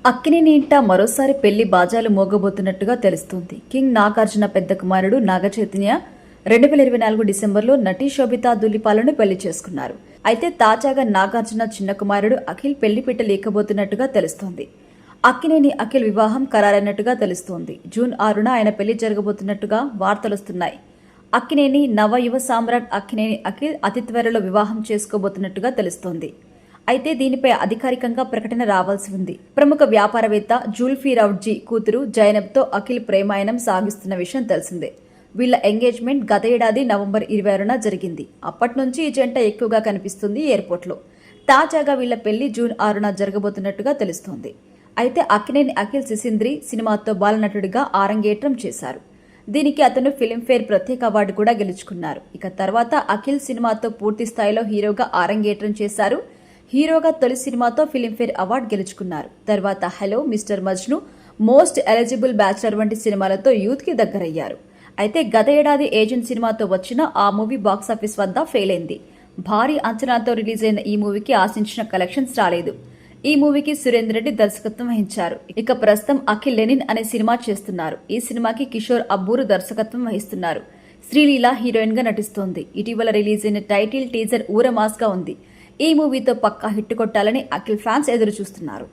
అక్కినేని ఇంట మరోసారి పెళ్లి బాజాలు మోగబోతున్నట్టుగా తెలుస్తోంది. కింగ్ నాగార్జున పెద్ద కుమారుడు నాగచైతన్య 2024 డిసెంబర్లో నటి శోభితా ధూళిపాలను పెళ్లి చేసుకున్నారు. అయితే తాజాగా నాగార్జున చిన్న కుమారుడు అఖిల్ పెళ్లి పీట లేకబోతున్నట్టుగా తెలుస్తోంది. అక్కినేని అఖిల్ వివాహం ఖరారైనట్టుగా తెలుస్తోంది. జూన్ 6న ఆయన పెళ్లి జరగబోతున్నట్టుగా వార్తలొస్తున్నాయి. అక్కినేని నవ యువ సామ్రాట్ అక్కినేని అఖిల్ అతి త్వరలో వివాహం చేసుకోబోతున్నట్టుగా తెలుస్తోంది. అయితే దీనిపై అధికారికంగా ప్రకటన రావాల్సి ఉంది. ప్రముఖ వ్యాపారవేత్త జుల్ఫీ రౌడ్జీ కూతురు జైనబ్తో అఖిల్ ప్రేమాయణం సాగిస్తున్న విషయం తెలిసిందే. వీళ్ల ఎంగేజ్మెంట్ గత ఏడాది నవంబర్ 26న జరిగింది. అప్పటి నుంచి ఈ జంట ఎక్కువగా కనిపిస్తుంది ఎయిర్పోర్ట్లో. తాజాగా వీళ్ల పెళ్లి జూన్ 6న జరగబోతున్నట్టుగా తెలుస్తోంది. అయితే అక్కినేని అఖిల్ సిసింద్రి సినిమాతో బాలనటుడిగా ఆరంగేట్రం చేశారు. దీనికి అతను ఫిల్మ్ఫేర్ ప్రత్యేక అవార్డు కూడా గెలుచుకున్నారు. ఇక తర్వాత అఖిల్ సినిమాతో పూర్తి స్థాయిలో హీరోగా ఆరంగేట్రం చేశారు. హీరోగా తొలి సినిమాతో ఫిల్మ్ఫేర్ అవార్డు గెలుచుకున్నారు. తర్వాత hello, mister Majnu, most eligible bachelor వంటి సినిమాలతో యూత్ కి దగ్గరయ్యారు. అయితే గత ఏడాది ఏజెంట్ సినిమాతో వచ్చిన ఆ మూవీ బాక్సాఫీస్ వద్ద ఫెయిల్ అయింది. భారీ అంచనాతో రిలీజ్ అయిన ఈ మూవీకి ఆశించిన కలెక్షన్స్ రాలేదు. ఈ మూవీకి సురేందర్ రెడ్డి దర్శకత్వం వహించారు. ఇక ప్రస్తుతం అఖిల్ లెనిన్ అనే సినిమా చేస్తున్నారు. ఈ సినిమాకి కిషోర్ అబ్బూరు దర్శకత్వం వహిస్తున్నారు. శ్రీలీల హీరోయిన్ గా నటిస్తోంది. ఇటీవల రిలీజ్ అయిన టైటిల్ టీజర్ ఊరమాస్ గా ఉంది. ఈ మూవీతో పక్కా హిట్ కొట్టాలని అఖిల్ ఫ్యాన్స్ ఎదురు చూస్తున్నారు.